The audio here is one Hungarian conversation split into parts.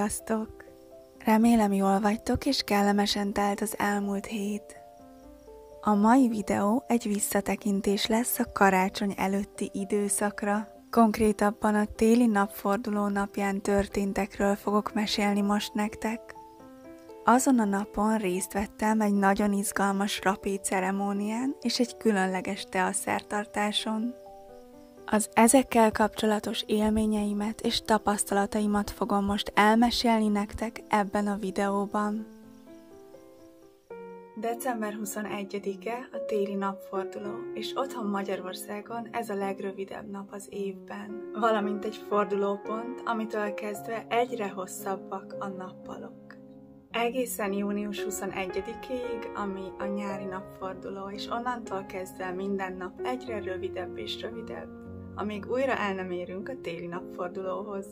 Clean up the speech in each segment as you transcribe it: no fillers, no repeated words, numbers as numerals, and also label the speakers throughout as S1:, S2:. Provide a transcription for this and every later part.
S1: Sziasztok! Remélem jól vagytok és kellemesen telt az elmúlt hét. A mai videó egy visszatekintés lesz a karácsony előtti időszakra. Konkrétabban a téli napforduló napján történtekről fogok mesélni most nektek. Azon a napon részt vettem egy nagyon izgalmas rapé ceremónián és egy különleges teaszertartáson. Az ezekkel kapcsolatos élményeimet és tapasztalataimat fogom most elmesélni nektek ebben a videóban. December 21-e a téli napforduló, és otthon Magyarországon ez a legrövidebb nap az évben, valamint egy fordulópont, amitől kezdve egyre hosszabbak a nappalok. Egészen június 21-ig, ami a nyári napforduló, és onnantól kezdve minden nap egyre rövidebb és rövidebb, amíg újra el nem érünk a téli napfordulóhoz.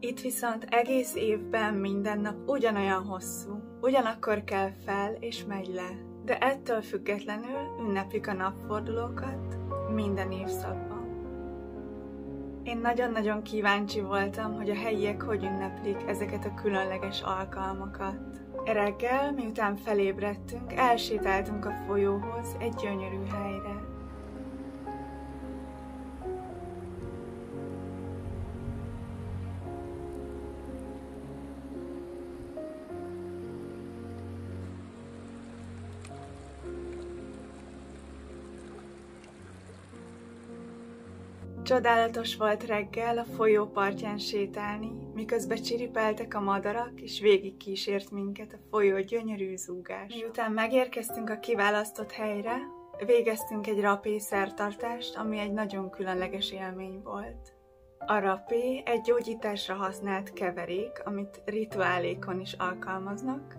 S1: Itt viszont egész évben minden nap ugyanolyan hosszú, ugyanakkor kell fel és megy le, de ettől függetlenül ünneplik a napfordulókat minden évszakban. Én nagyon-nagyon kíváncsi voltam, hogy a helyiek hogy ünneplik ezeket a különleges alkalmakat. Reggel, miután felébredtünk, elsétáltunk a folyóhoz egy gyönyörű helyre. Csodálatos volt reggel a folyó partján sétálni, miközben csiripeltek a madarak, és végig kísért minket a folyó gyönyörű zúgás. Miután megérkeztünk a kiválasztott helyre, végeztünk egy rapé szertartást, ami egy nagyon különleges élmény volt. A rapé egy gyógyításra használt keverék, amit rituálékon is alkalmaznak,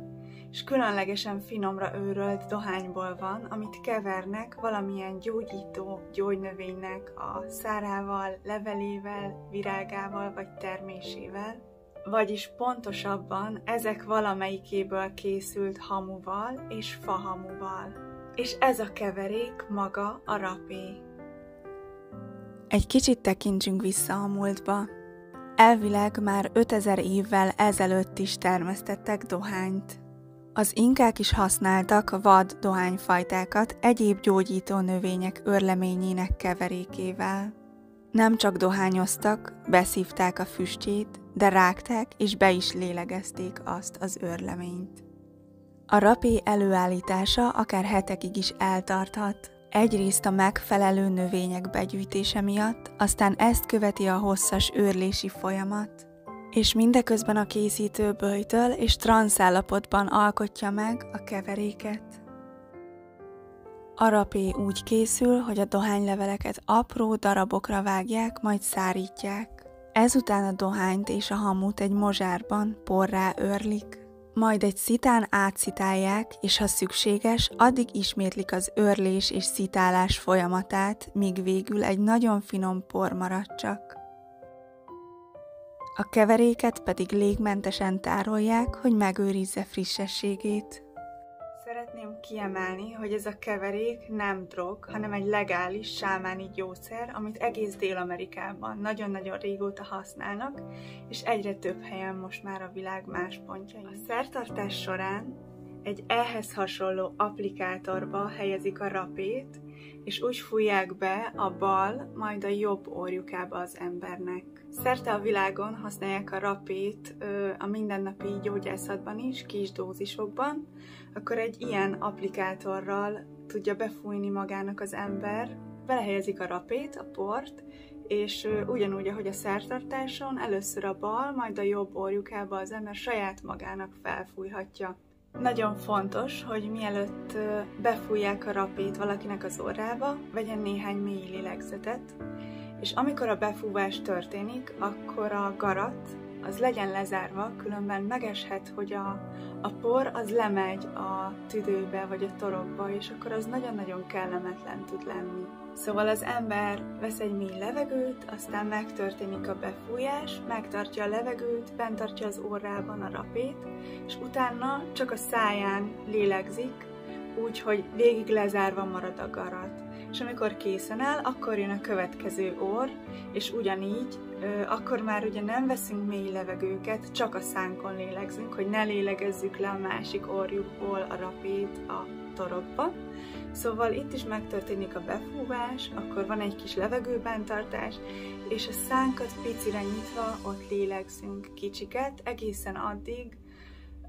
S1: és különlegesen finomra őrölt dohányból van, amit kevernek valamilyen gyógyító gyógynövénynek a szárával, levelével, virágával vagy termésével, vagyis pontosabban ezek valamelyikéből készült hamuval és fahamuval. És ez a keverék maga a rapé. Egy kicsit tekintsünk vissza a múltba. Elvileg már 5000 évvel ezelőtt is termesztettek dohányt. Az inkák is használtak vad dohányfajtákat egyéb gyógyító növények őrleményének keverékével. Nem csak dohányoztak, beszívták a füstjét, de rágták és be is lélegezték azt az őrleményt. A rapé előállítása akár hetekig is eltarthat. Egyrészt a megfelelő növények begyűjtése miatt, aztán ezt követi a hosszas őrlési folyamat, és mindeközben a készítő böjtöl és transzállapotban alkotja meg a keveréket. A rapé úgy készül, hogy a dohányleveleket apró darabokra vágják, majd szárítják. Ezután a dohányt és a hamut egy mozsárban porrá őrlik, majd egy szitán átszitálják, és ha szükséges, addig ismétlik az őrlés és szitálás folyamatát, míg végül egy nagyon finom por marad csak. A keveréket pedig légmentesen tárolják, hogy megőrizze frissességét. Szeretném kiemelni, hogy ez a keverék nem drog, hanem egy legális sámáni gyógyszer, amit egész Dél-Amerikában nagyon-nagyon régóta használnak, és egyre több helyen most már a világ más pontjain. A szertartás során egy ehhez hasonló applikátorba helyezik a rapét, és úgy fújják be a bal, majd a jobb orjukába az embernek. Szerte a világon használják a rapét a mindennapi gyógyászatban is, kis dózisokban, akkor egy ilyen applikátorral tudja befújni magának az ember, belehelyezik a rapét, a port, és ugyanúgy, ahogy a szertartáson, először a bal, majd a jobb orjukába az ember saját magának felfújhatja. Nagyon fontos, hogy mielőtt befújják a rapét valakinek az orrába, vegyen néhány mély lélegzetet, és amikor a befúvás történik, akkor a garat az legyen lezárva, különben megeshet, hogy a por az lemegy a tüdőbe vagy a torokba, és akkor az nagyon-nagyon kellemetlen tud lenni. Szóval az ember vesz egy mély levegőt, aztán megtörténik a befújás, megtartja a levegőt, bent tartja az orrában a rapét, és utána csak a száján lélegzik, úgy, hogy végig lezárva marad a garat. És amikor készen áll, akkor jön a következő orr, és ugyanígy, akkor már ugye nem veszünk mély levegőket, csak a szánkon lélegzünk, hogy ne lélegezzük le a másik orrjukból a rapét a torokba. Szóval itt is megtörténik a befúvás, akkor van egy kis levegőbentartás, és a szánkat picire nyitva ott lélegzünk kicsiket, egészen addig,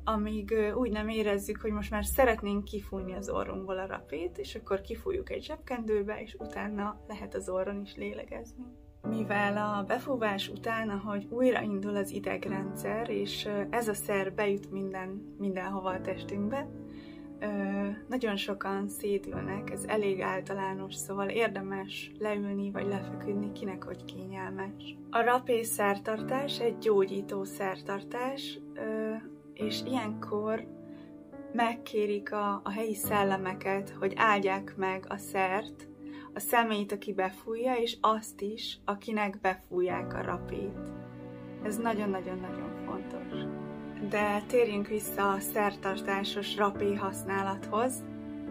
S1: amíg úgy nem érezzük, hogy most már szeretnénk kifújni az orrunkból a rapét, és akkor kifújjuk egy zsebkendőbe, és utána lehet az orron is lélegezni. Mivel a befúvás után, ahogy újraindul az idegrendszer, és ez a szer bejut mindenhova a testünkbe, nagyon sokan szédülnek, ez elég általános, szóval érdemes leülni vagy lefeküdni, kinek hogy kényelmes. A rapé szertartás egy gyógyító szertartás, és ilyenkor megkérik a helyi szellemeket, hogy áldják meg a szert, a személyt, aki befújja, és azt is, akinek befújják a rapét. Ez nagyon-nagyon-nagyon fontos. De térjünk vissza a szertartásos rapé használathoz.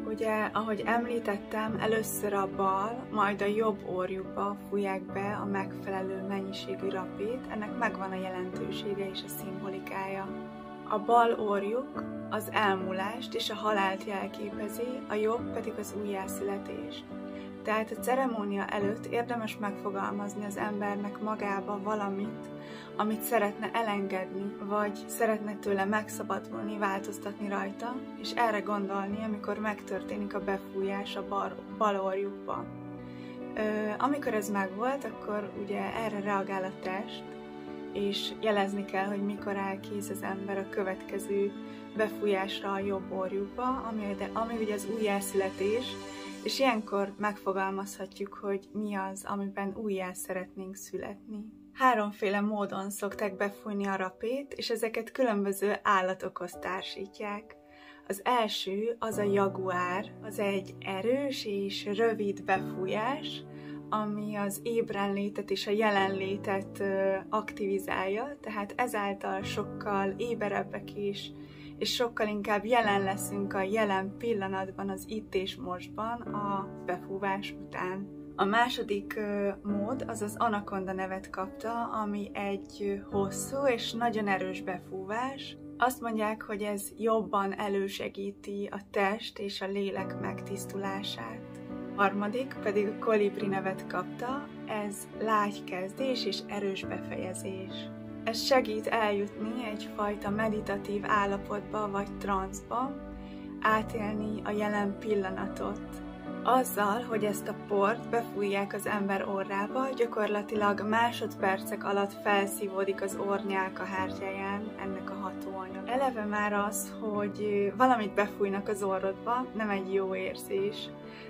S1: Ugye, ahogy említettem, először a bal, majd a jobb orrjukba fújják be a megfelelő mennyiségű rapét, ennek megvan a jelentősége és a szimbolikája. A bal orrjuk az elmúlást és a halált jelképezi, a jobb pedig az újjászületést. Tehát a ceremónia előtt érdemes megfogalmazni az embernek magába valamit, amit szeretne elengedni, vagy szeretne tőle megszabadulni, változtatni rajta, és erre gondolni, amikor megtörténik a befújás a bal orrjukba. Amikor ez megvolt, akkor ugye erre reagál a test, és jelezni kell, hogy mikor áll kész az ember a következő befújásra a jobb orrjukba, ami ugye az újjászületés, és ilyenkor megfogalmazhatjuk, hogy mi az, amiben újjá szeretnénk születni. Háromféle módon szokták befújni a rapét, és ezeket különböző állatokhoz társítják. Az első az a jaguár, az egy erős és rövid befújás, ami az ébrenlétet és a jelenlétet aktivizálja, tehát ezáltal sokkal éberebbek is, és sokkal inkább jelen leszünk a jelen pillanatban, az itt és mostban a befúvás után. A második mód az az anakonda nevet kapta, ami egy hosszú és nagyon erős befúvás. Azt mondják, hogy ez jobban elősegíti a test és a lélek megtisztulását. A harmadik pedig a kolibri nevet kapta, ez lágy kezdés és erős befejezés. Ez segít eljutni egyfajta meditatív állapotba vagy transzba, átélni a jelen pillanatot. Azzal, hogy ezt a port befújják az ember orrába, gyakorlatilag másodpercek alatt felszívódik az orrnyálka hártyáján ennek a hatóanyag. Eleve már az, hogy valamit befújnak az orrodba, nem egy jó érzés.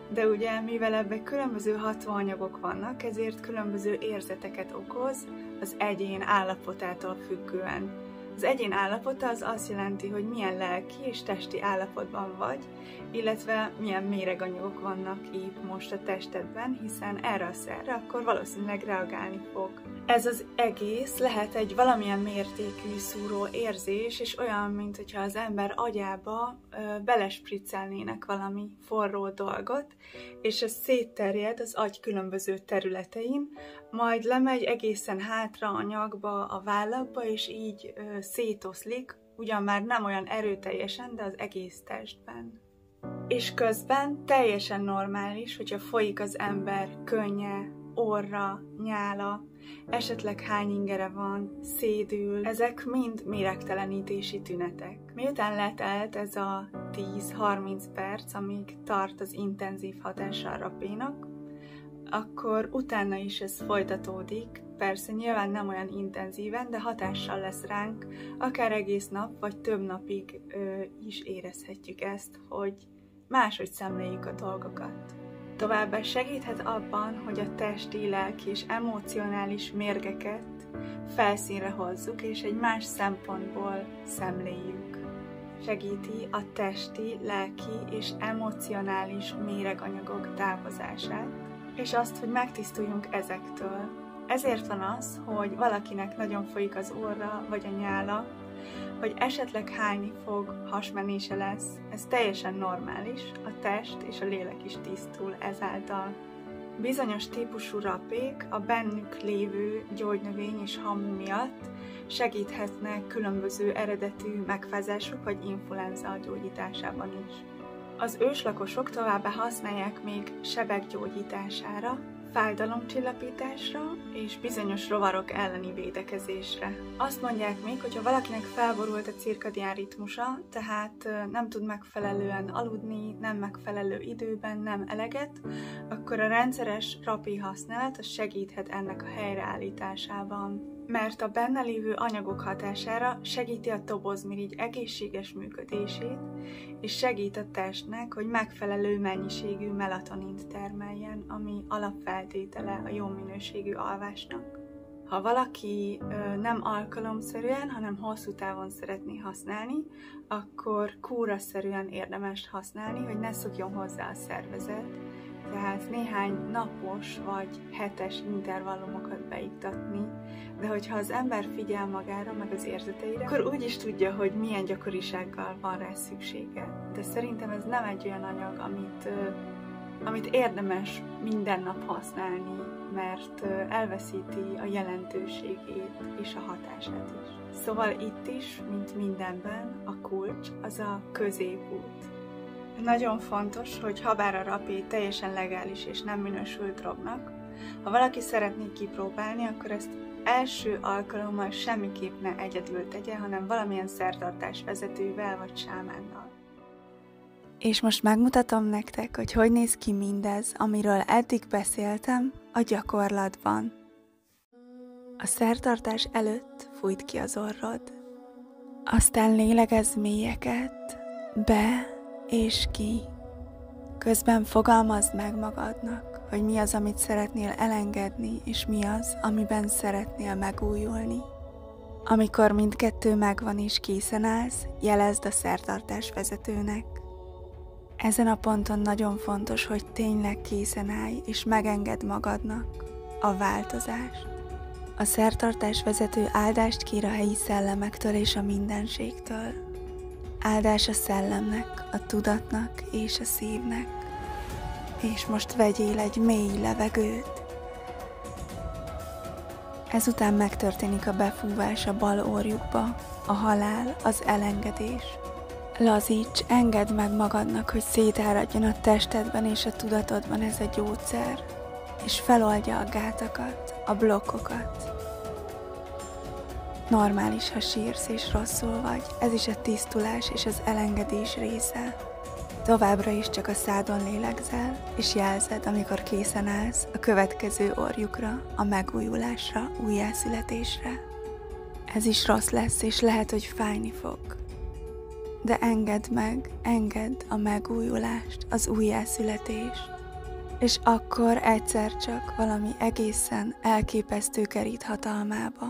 S1: De ugye, mivel ebben különböző hatóanyagok vannak, ezért különböző érzeteket okoz az egyén állapotától függően. Az egyén állapota az azt jelenti, hogy milyen lelki és testi állapotban vagy, illetve milyen méreganyagok vannak épp most a testedben, hiszen erre a szerre akkor valószínűleg reagálni fog. Ez az egész lehet egy valamilyen mértékű szúró érzés, és olyan, mint hogyha az ember agyába belespriccelnének valami forró dolgot, és ez szétterjed az agy különböző területein, majd lemegy egészen hátra a nyakba, a vállakba, és így szétoszlik, ugyan már nem olyan erőteljesen, de az egész testben. És közben teljesen normális, hogyha folyik az ember könnye, orra, nyála, esetleg hány ingere van, szédül, ezek mind méregtelenítési tünetek. Miután letelt ez a 10-30 perc, amíg tart az intenzív hatása a rapénak, akkor utána is ez folytatódik, persze nyilván nem olyan intenzíven, de hatással lesz ránk, akár egész nap, vagy több napig is érezhetjük ezt, hogy máshogy szemléljük a dolgokat. Továbbá segíthet abban, hogy a testi, lelki és emocionális mérgeket felszínre hozzuk, és egy más szempontból szemléljük. Segíti a testi, lelki és emocionális méreganyagok távozását, és azt, hogy megtisztuljunk ezektől. Ezért van az, hogy valakinek nagyon folyik az orra vagy a nyála, hogy esetleg hányni fog, hasmenése lesz. Ez teljesen normális, a test és a lélek is tisztul ezáltal. Bizonyos típusú rapék a bennük lévő gyógynövény és hamu miatt segíthetnek különböző eredetű megfázások vagy influenza gyógyításában is. Az őslakosok továbbá használják még sebek gyógyítására, fájdalomcsillapításra és bizonyos rovarok elleni védekezésre. Azt mondják még, hogy ha valakinek felborult a cirkadián ritmusa, tehát nem tud megfelelően aludni, nem megfelelő időben, nem eleget, akkor a rendszeres rapi használat az segíthet ennek a helyreállításában. Mert a benne lévő anyagok hatására segíti a tobozmirigy egészséges működését, és segít a testnek, hogy megfelelő mennyiségű melatonint termeljen, ami alapfeltétele a jó minőségű alvásnak. Ha valaki nem alkalomszerűen, hanem hosszú távon szeretné használni, akkor kúraszerűen érdemes használni, hogy ne szokjon hozzá a szervezet, tehát néhány napos vagy hetes intervallumokat beiktatni, de hogyha az ember figyel magára, meg az érzeteire, akkor úgy is tudja, hogy milyen gyakorisággal van rá szüksége. De szerintem ez nem egy olyan anyag, amit érdemes minden nap használni, mert elveszíti a jelentőségét és a hatását is. Szóval itt is, mint mindenben, a kulcs az a középút. Nagyon fontos, hogy habár a rapé teljesen legális és nem minősült drognak, ha valaki szeretné kipróbálni, akkor ezt első alkalommal semmiképp ne egyedül tegye, hanem valamilyen szertartás vezetővel vagy sámánnal. És most megmutatom nektek, hogy néz ki mindez, amiről eddig beszéltem a gyakorlatban. A szertartás előtt fújt ki az orrod, aztán lélegezz mélyeket, be és ki. Közben fogalmazd meg magadnak, hogy mi az, amit szeretnél elengedni, és mi az, amiben szeretnél megújulni. Amikor mindkettő megvan és készen állsz, jelezd a szertartás vezetőnek. Ezen a ponton nagyon fontos, hogy tényleg készen állj, és megengedd magadnak a változást. A szertartás vezető áldást kér a helyi szellemektől és a mindenségtől. Áldás a szellemnek, a tudatnak és a szívnek. És most vegyél egy mély levegőt. Ezután megtörténik a befúvás a bal orrukba, a halál, az elengedés. Lazíts, engedd meg magadnak, hogy szétáradjon a testedben és a tudatodban ez a gyógyszer, és feloldja a gátakat, a blokkokat. Normális, ha sírsz és rosszul vagy, ez is a tisztulás és az elengedés része. Továbbra is csak a szádon lélegzel, és jelzed, amikor készen állsz a következő orrukra, a megújulásra, újjászületésre. Ez is rossz lesz, és lehet, hogy fájni fog. De engedd meg, engedd a megújulást, az újjászületést, és akkor egyszer csak valami egészen elképesztő kerít hatalmába.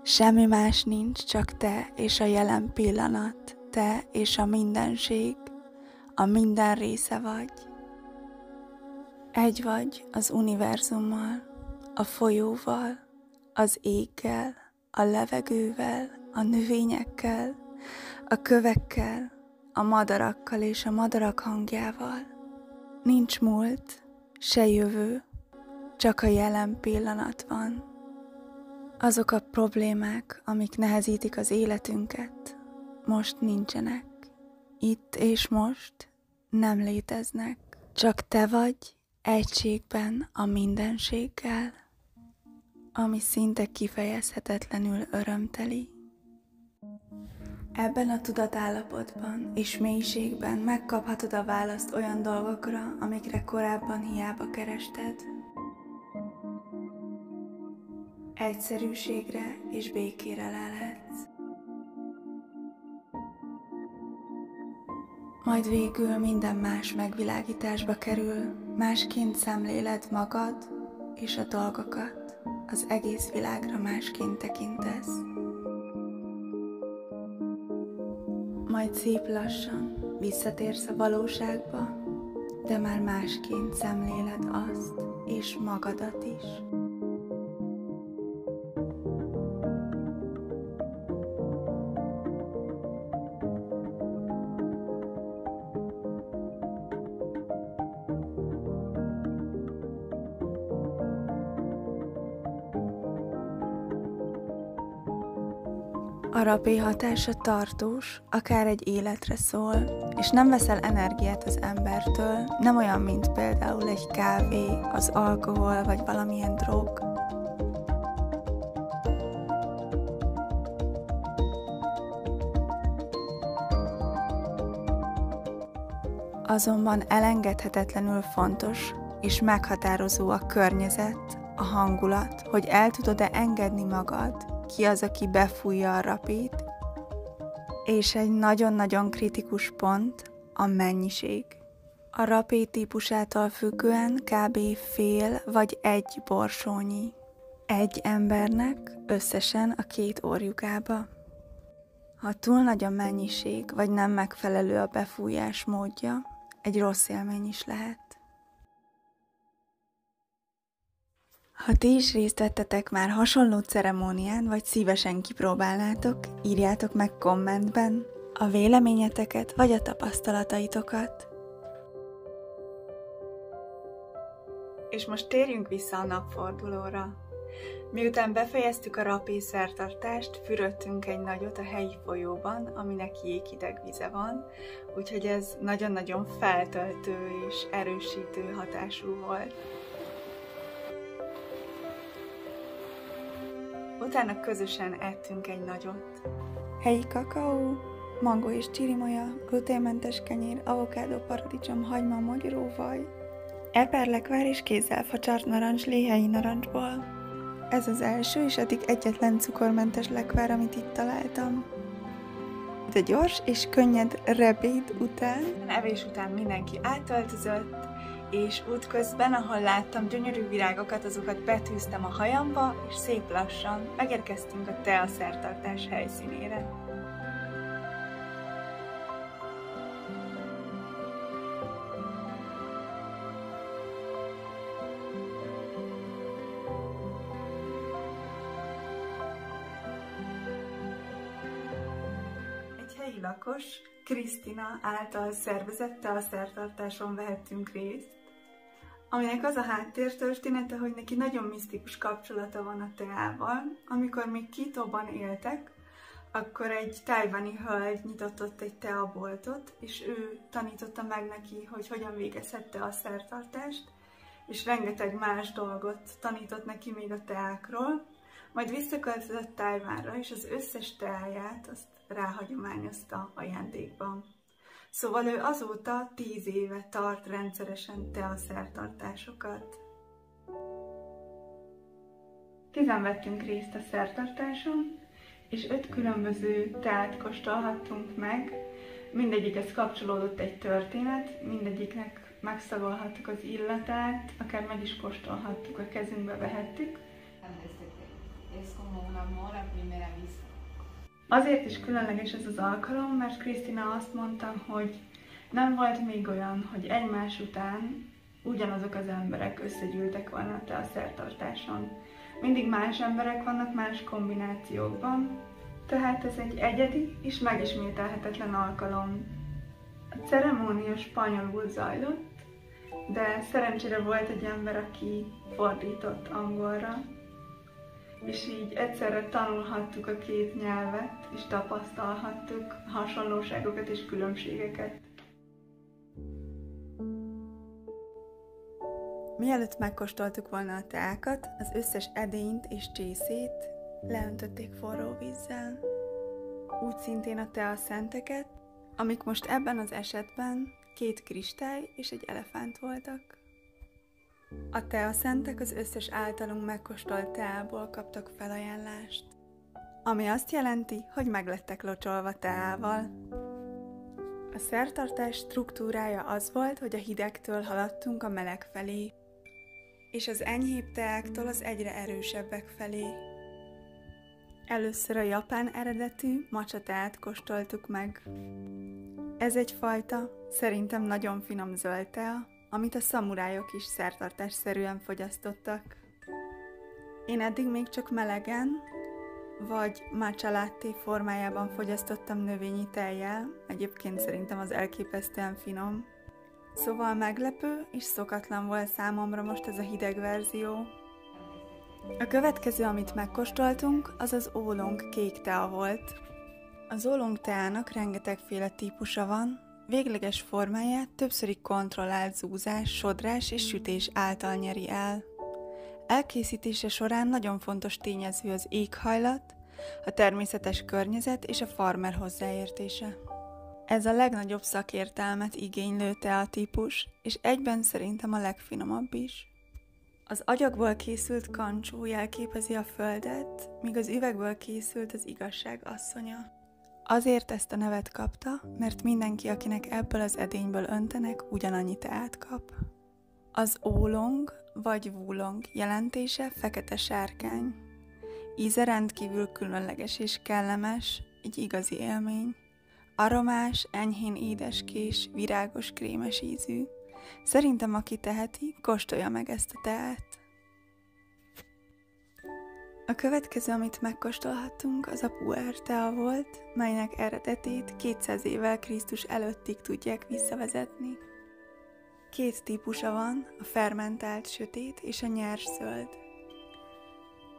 S1: Semmi más nincs, csak te és a jelen pillanat, te és a mindenség, a minden része vagy. Egy vagy az univerzummal, a folyóval, az éggel, a levegővel, a növényekkel, a kövekkel, a madarakkal és a madarak hangjával. Nincs múlt, se jövő, csak a jelen pillanat van. Azok a problémák, amik nehezítik az életünket, most nincsenek. Itt és most nem léteznek. Csak te vagy egységben a mindenséggel, ami szinte kifejezhetetlenül örömteli. Ebben a tudatállapotban és mélységben megkaphatod a választ olyan dolgokra, amikre korábban hiába kerested. Egyszerűségre és békére lelhetsz. Majd végül minden más megvilágításba kerül, másként szemléled magad és a dolgokat, az egész világra másként tekintesz. Majd szép lassan visszatérsz a valóságba, de már másként szemléled azt és magadat is. A rapé hatása tartós, akár egy életre szól, és nem veszel energiát az embertől, nem olyan, mint például egy kávé, az alkohol vagy valamilyen drog. Azonban elengedhetetlenül fontos és meghatározó a környezet, a hangulat, hogy el tudod-e engedni magad, ki az, aki befújja a rapét, és egy nagyon-nagyon kritikus pont a mennyiség. A rapé típusától függően kb. Fél vagy egy borsónyi. Egy embernek összesen a 2 orrjukába. Ha túl nagy a mennyiség, vagy nem megfelelő a befújás módja, egy rossz élmény is lehet. Ha ti is részt vettetek már hasonló ceremónián, vagy szívesen kipróbálnátok, írjátok meg kommentben a véleményeteket, vagy a tapasztalataitokat. És most térjünk vissza a napfordulóra. Miután befejeztük a rapé szertartást, fürödtünk egy nagyot a helyi folyóban, aminek jéghideg vize van, úgyhogy ez nagyon-nagyon feltöltő és erősítő hatású volt. Utána közösen ettünk egy nagyot. Helyi kakaó, mangó és csirimolya, gluténmentes kenyér, avokádó, paradicsom, hagyma, mogyoróvaj, eperlekvár és kézzel facsart narancslé helyi narancsból. Ez az első és eddig egyetlen cukormentes lekvár, amit itt találtam. De gyors és könnyed rebéd után. Evés után mindenki átöltözött, és útközben, ahol láttam gyönyörű virágokat, azokat betűztem a hajamba, és szép lassan megérkeztünk a tea szertartás helyszínére. Egy helyi lakos, Krisztina által szervezett tea szertartáson vehettünk részt, aminek az a háttértörténete, hogy neki nagyon misztikus kapcsolata van a teával. Amikor még Quitoban éltek, akkor egy tajvani hölgy nyitott ott egy teaboltot, és ő tanította meg neki, hogy hogyan végezhette a szertartást, és rengeteg más dolgot tanított neki még a teákról. Majd visszaköltözött Tajvánra, és az összes teáját azt ráhagyományozta ajándékban. Szóval ő azóta 10 éve tart rendszeresen tea szertartásokat. 10-en vettünk részt a szertartáson, és 5 különböző teát kóstolhattunk meg. Mindegyikhez kapcsolódott egy történet, mindegyiknek megszagolhattuk az illatát, akár meg is kóstolhattuk, a kezünkbe vehettük. Azért is különleges ez az alkalom, mert Krisztina azt mondta, hogy nem volt még olyan, hogy egymás után ugyanazok az emberek összegyűltek volna a tea szertartáson. Mindig más emberek vannak más kombinációkban, tehát ez egy egyedi és megismételhetetlen alkalom. A ceremónia spanyolul zajlott, de szerencsére volt egy ember, aki fordított angolra, és így egyszerre tanulhattuk a 2 nyelvet, és tapasztalhattuk hasonlóságokat és különbségeket. Mielőtt megkóstoltuk volna a teákat, az összes edényt és csészét leöntötték forró vízzel. Úgy szintén a tea szenteket, amik most ebben az esetben 2 kristály és egy elefánt voltak. A tea szentek az összes általunk megkóstolt teából kaptak felajánlást, ami azt jelenti, hogy meglettek locsolva teával. A szertartás struktúrája az volt, hogy a hidegtől haladtunk a meleg felé, és az enyhébb teáktól az egyre erősebbek felé. Először a japán eredetű matcha teát kóstoltuk meg. Ez egyfajta, szerintem nagyon finom zöld tea, amit a szamurájok is szertartásszerűen fogyasztottak. Én eddig még csak melegen, vagy matcha latte formájában fogyasztottam növényi tejjel, egyébként szerintem az elképesztően finom. Szóval meglepő és szokatlan volt számomra most ez a hideg verzió. A következő, amit megkóstoltunk, az az oolong kék tea volt. Az oolong teának rengetegféle típusa van, végleges formáját többszöri kontrollált zúzás, sodrás és sütés által nyeri el. Elkészítése során nagyon fontos tényező az éghajlat, a természetes környezet és a farmer hozzáértése. Ez a legnagyobb szakértelmet igénylő teatípus, és egyben szerintem a legfinomabb is. Az agyagból készült kancsó jelképezi a földet, míg az üvegből készült az igazság asszonya. Azért ezt a nevet kapta, mert mindenki, akinek ebből az edényből öntenek, ugyanannyi teát kap. Az oolong vagy wulong jelentése fekete sárkány. Íze rendkívül különleges és kellemes, egy igazi élmény. Aromás, enyhén édeskés, virágos, krémes ízű. Szerintem, aki teheti, kóstolja meg ezt a teát. A következő, amit megkóstolhattunk, az a puer tea volt, melynek eredetét 200 évvel Krisztus előttig tudják visszavezetni. Két típusa van, a fermentált sötét és a nyers zöld.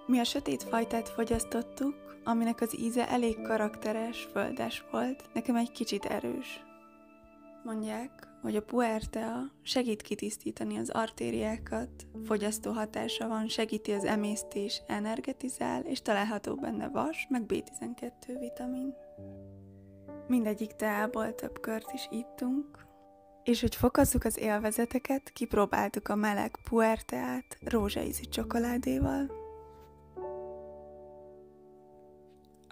S1: Mi a sötét fajtát fogyasztottuk, aminek az íze elég karakteres, földes volt, nekem egy kicsit erős. Mondják, hogy a puer tea segít kitisztítani az artériákat, fogyasztó hatása van, segíti az emésztés, energetizál, és található benne vas, meg B12 vitamin. Mindegyik teából több kört is ittunk, és hogy fokozzuk az élvezeteket, kipróbáltuk a meleg puer teát rózsaízű csokoládéval.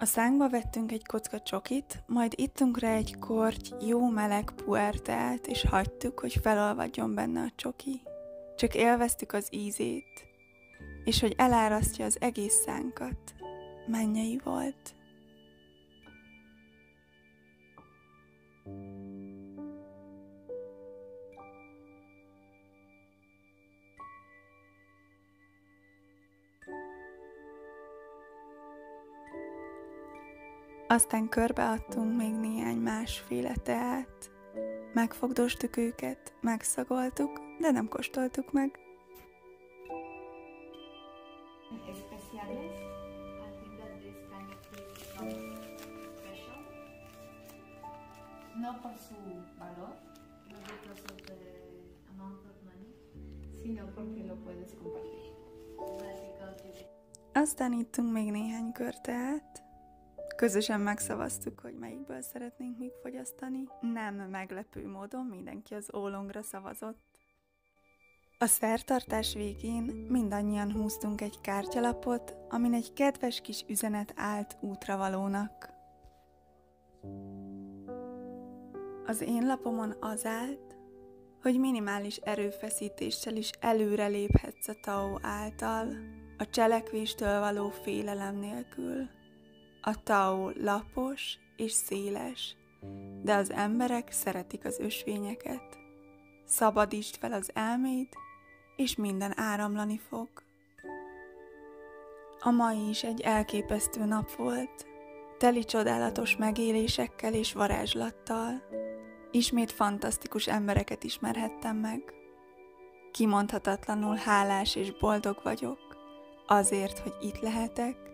S1: A szánkba vettünk egy kocka csokit, majd ittunk rá egy korty jó meleg puer teát, és hagytuk, hogy felolvadjon benne a csoki. Csak élveztük az ízét, és hogy elárasztja az egész szánkat. Mennyei volt. Aztán körbeadtunk még néhány másféle teát. Megfogdostuk őket, megszagoltuk, de nem kóstoltuk meg.
S2: Especiales, I think that this kind of tea becomes special. No por su valor, no because of the amount of money, sino porque lo puedes compartir. But because you
S1: Aztán ittunk még néhány kör teát. Közösen megszavaztuk, hogy melyikből szeretnénk még fogyasztani. Nem meglepő módon mindenki az oolongra szavazott. A szertartás végén mindannyian húztunk egy kártyalapot, amin egy kedves kis üzenet állt útravalónak. Az én lapomon az állt, hogy minimális erőfeszítéssel is előreléphetsz a Tao által, a cselekvéstől való félelem nélkül. A Tao lapos és széles, de az emberek szeretik az ösvényeket. Szabadítsd fel az elméd, és minden áramlani fog. A mai is egy elképesztő nap volt, teli csodálatos megélésekkel és varázslattal. Ismét fantasztikus embereket ismerhettem meg. Kimondhatatlanul hálás és boldog vagyok, azért, hogy itt lehetek,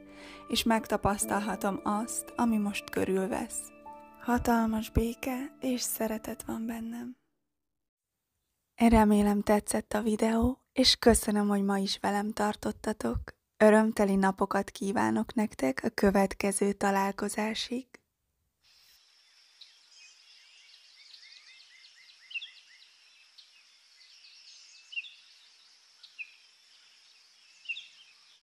S1: és megtapasztalhatom azt, ami most körülvesz. Hatalmas béke és szeretet van bennem. Remélem tetszett a videó, és köszönöm, hogy ma is velem tartottatok. Örömteli napokat kívánok nektek a következő találkozásig.